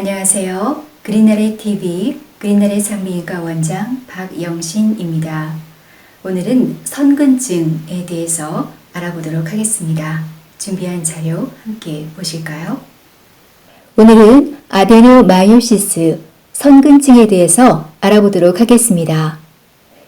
안녕하세요. 그린나래 TV 그린나래 산부인과 원장 박영신입니다. 오늘은 선근증에 대해서 알아보도록 하겠습니다. 준비한 자료 함께 보실까요? 오늘은 아데노마이오시스 선근증에 대해서 알아보도록 하겠습니다.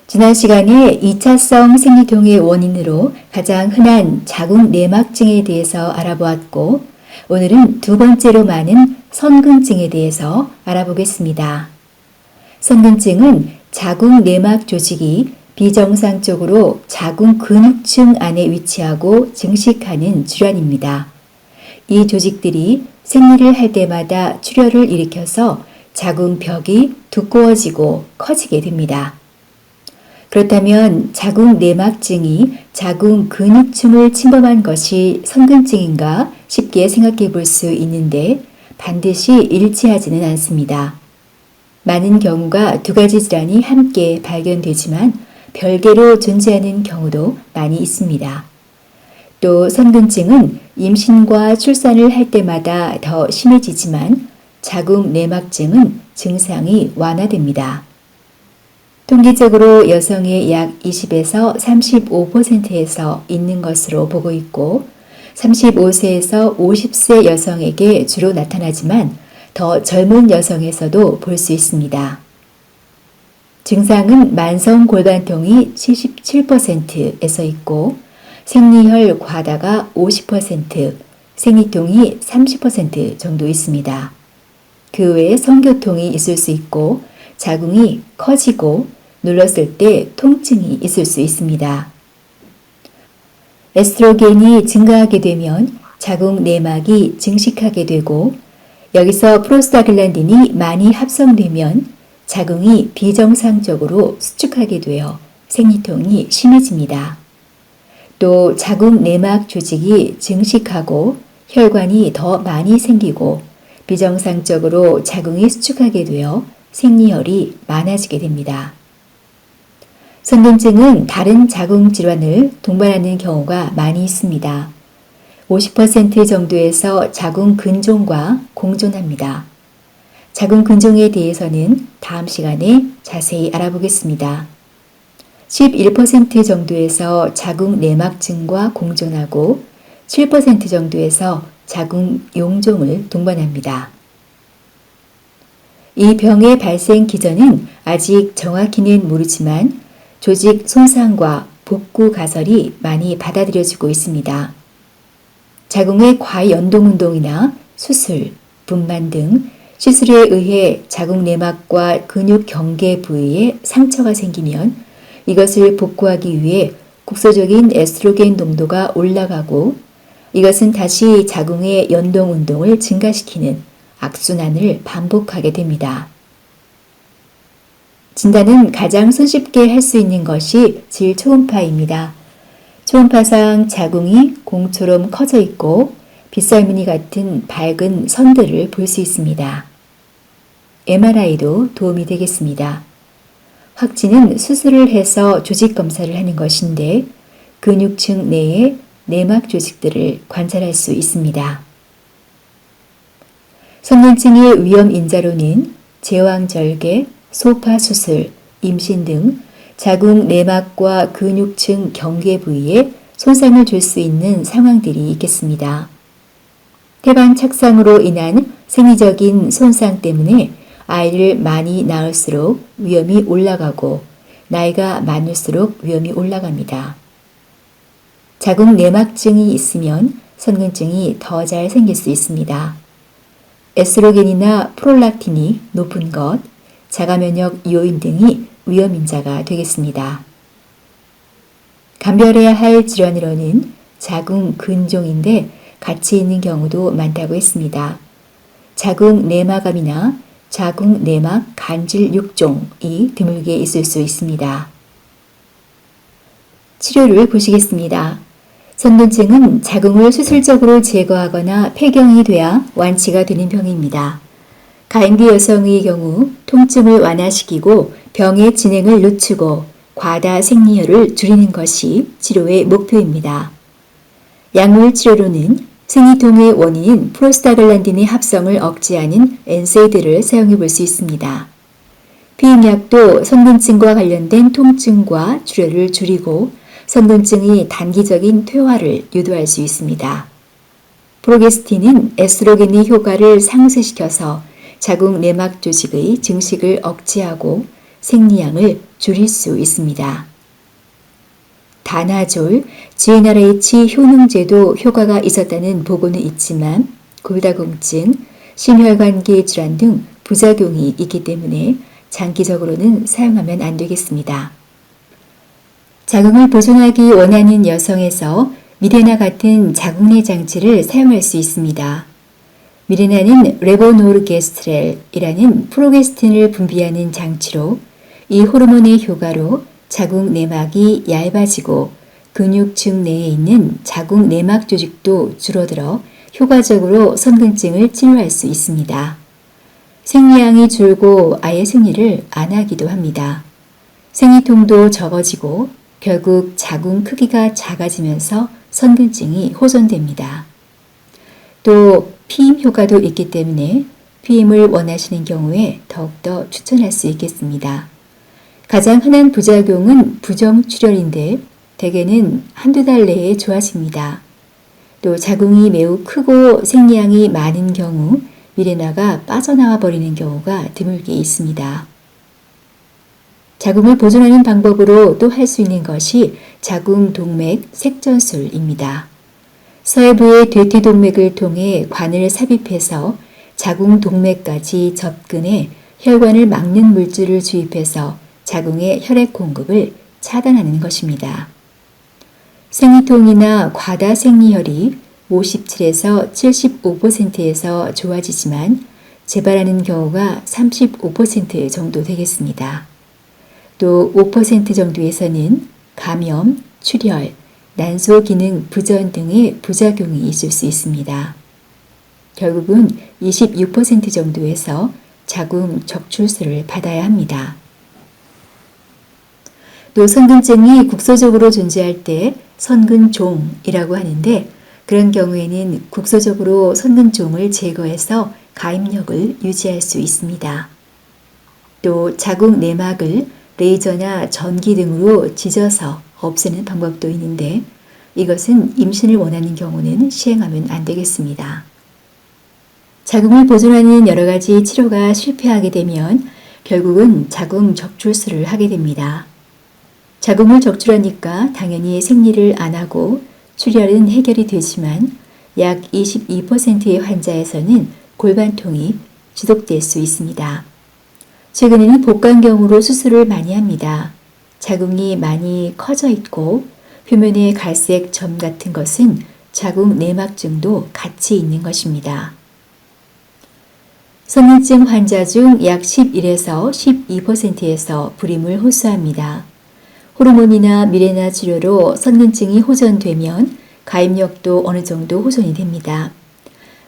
지난 시간에 2차성 생리통의 원인으로 가장 흔한 자궁 내막증에 대해서 알아보았고, 오늘은 두 번째로 많은 선근증에 대해서 알아보겠습니다. 선근증은 자궁 내막 조직이 비정상적으로 자궁 근육층 안에 위치하고 증식하는 질환입니다. 이 조직들이 생리를 할 때마다 출혈을 일으켜서 자궁벽이 두꺼워지고 커지게 됩니다. 그렇다면 자궁 내막증이 자궁 근육층을 침범한 것이 선근증인가 쉽게 생각해 볼 수 있는데 반드시 일치하지는 않습니다. 많은 경우가 두 가지 질환이 함께 발견되지만 별개로 존재하는 경우도 많이 있습니다. 또 선근증은 임신과 출산을 할 때마다 더 심해지지만 자궁 내막증은 증상이 완화됩니다. 통계적으로 여성의 약 20에서 35%에서 있는 것으로 보고 있고 35세에서 50세 여성에게 주로 나타나지만 더 젊은 여성에서도 볼 수 있습니다. 증상은 만성 골반통이 77%에서 있고 생리혈 과다가 50%, 생리통이 30% 정도 있습니다. 그 외에 성교통이 있을 수 있고 자궁이 커지고 눌렀을 때 통증이 있을 수 있습니다. 에스트로겐이 증가하게 되면 자궁 내막이 증식하게 되고 여기서 프로스타글란딘이 많이 합성되면 자궁이 비정상적으로 수축하게 되어 생리통이 심해집니다. 또 자궁 내막 조직이 증식하고 혈관이 더 많이 생기고 비정상적으로 자궁이 수축하게 되어 생리혈이 많아지게 됩니다. 선근증은 다른 자궁 질환을 동반하는 경우가 많이 있습니다. 50% 정도에서 자궁 근종과 공존합니다. 자궁 근종에 대해서는 다음 시간에 자세히 알아보겠습니다. 11% 정도에서 자궁 내막증과 공존하고 7% 정도에서 자궁 용종을 동반합니다. 이 병의 발생 기전은 아직 정확히는 모르지만 조직 손상과 복구 가설이 많이 받아들여지고 있습니다. 자궁의 과연동운동이나 수술, 분만 등 시술에 의해 자궁 내막과 근육 경계 부위에 상처가 생기면 이것을 복구하기 위해 국소적인 에스트로겐 농도가 올라가고 이것은 다시 자궁의 연동운동을 증가시키는 악순환을 반복하게 됩니다. 진단은 가장 손쉽게 할 수 있는 것이 질초음파입니다. 초음파상 자궁이 공처럼 커져 있고 빗살무늬 같은 밝은 선들을 볼 수 있습니다. MRI도 도움이 되겠습니다. 확진은 수술을 해서 조직 검사를 하는 것인데 근육층 내에 내막 조직들을 관찰할 수 있습니다. 선근증의 위험 인자로는 제왕절개, 소파수술, 임신 등 자궁 내막과 근육층 경계 부위에 손상을 줄 수 있는 상황들이 있겠습니다. 태반 착상으로 인한 생리적인 손상 때문에 아이를 많이 낳을수록 위험이 올라가고 나이가 많을수록 위험이 올라갑니다. 자궁 내막증이 있으면 선근증이 더 잘 생길 수 있습니다. 에스트로겐이나 프롤락틴이 높은 것, 자가면역 요인 등이 위험인자가 되겠습니다. 감별해야 할 질환으로는 자궁 근종인데 같이 있는 경우도 많다고 했습니다. 자궁 내막암이나 자궁 내막 간질 6종이 드물게 있을 수 있습니다. 치료를 보시겠습니다. 선근증은 자궁을 수술적으로 제거하거나 폐경이 돼야 완치가 되는 병입니다. 가임기 여성의 경우 통증을 완화시키고 병의 진행을 늦추고 과다 생리혈을 줄이는 것이 치료의 목표입니다. 약물 치료로는 생리통의 원인인 프로스타글란딘의 합성을 억제하는 엔세이드를 사용해 볼 수 있습니다. 피임약도 선근증과 관련된 통증과 출혈을 줄이고 선근증의 단기적인 퇴화를 유도할 수 있습니다. 프로게스틴은 에스트로겐의 효과를 상쇄시켜서 자궁 내막 조직의 증식을 억제하고 생리양을 줄일 수 있습니다. 다나졸, GnRH 효능제도 효과가 있었다는 보고는 있지만 골다공증, 심혈관계 질환 등 부작용이 있기 때문에 장기적으로는 사용하면 안 되겠습니다. 자궁을 보존하기 원하는 여성에서 미레나 같은 자궁내 장치를 사용할 수 있습니다. 미레나는 레보노르게스트렐이라는 프로게스틴을 분비하는 장치로 이 호르몬의 효과로 자궁 내막이 얇아지고 근육층 내에 있는 자궁 내막 조직도 줄어들어 효과적으로 선근증을 치료할 수 있습니다. 생리양이 줄고 아예 생리를 안 하기도 합니다. 생리통도 적어지고 결국 자궁 크기가 작아지면서 선근증이 호전됩니다. 또 피임 효과도 있기 때문에 피임을 원하시는 경우에 더욱더 추천할 수 있겠습니다. 가장 흔한 부작용은 부정출혈인데 대개는 한두 달 내에 좋아집니다. 또 자궁이 매우 크고 생리양이 많은 경우 미레나가 빠져나와 버리는 경우가 드물게 있습니다. 자궁을 보존하는 방법으로 또 할 수 있는 것이 자궁 동맥 색전술입니다. 서해부의 대퇴동맥을 통해 관을 삽입해서 자궁 동맥까지 접근해 혈관을 막는 물질을 주입해서 자궁의 혈액 공급을 차단하는 것입니다. 생리통이나 과다 생리혈이 57에서 75%에서 좋아지지만 재발하는 경우가 35% 정도 되겠습니다. 또 5% 정도에서는 감염, 출혈, 난소 기능 부전 등의 부작용이 있을 수 있습니다. 결국은 26% 정도에서 자궁 적출술을 받아야 합니다. 또 선근증이 국소적으로 존재할 때 선근종이라고 하는데 그런 경우에는 국소적으로 선근종을 제거해서 가입력을 유지할 수 있습니다. 또 자궁 내막을 레이저나 전기 등으로 찢어서 없애는 방법도 있는데 이것은 임신을 원하는 경우는 시행하면 안 되겠습니다. 자궁을 보존하는 여러 가지 치료가 실패하게 되면 결국은 자궁 적출술을 하게 됩니다. 자궁을 적출하니까 당연히 생리를 안 하고 출혈은 해결이 되지만 약 22%의 환자에서는 골반통이 지속될 수 있습니다. 최근에는 복강경으로 수술을 많이 합니다. 자궁이 많이 커져 있고 표면에 갈색 점 같은 것은 자궁 내막증도 같이 있는 것입니다. 선근증 환자 중 약 11에서 12%에서 불임을 호소합니다. 호르몬이나 미레나 치료로 선근증이 호전되면 가입력도 어느 정도 호전이 됩니다.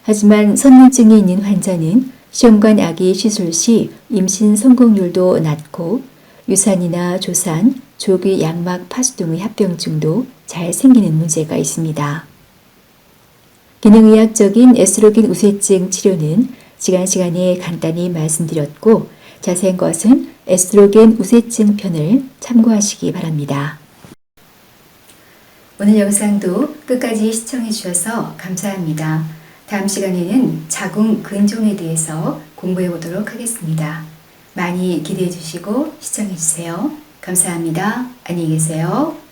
하지만 선근증이 있는 환자는 시험관 아기 시술 시 임신 성공률도 낮고 유산이나 조산, 조기 양막 파수 등의 합병증도 잘 생기는 문제가 있습니다. 기능의학적인 에스트로겐 우쇄증 치료는 시간에 간단히 말씀드렸고 자세한 것은 에스트로겐 우쇄증 편을 참고하시기 바랍니다. 오늘 영상도 끝까지 시청해 주셔서 감사합니다. 다음 시간에는 자궁 근종에 대해서 공부해 보도록 하겠습니다. 많이 기대해 주시고 시청해 주세요. 감사합니다. 안녕히 계세요.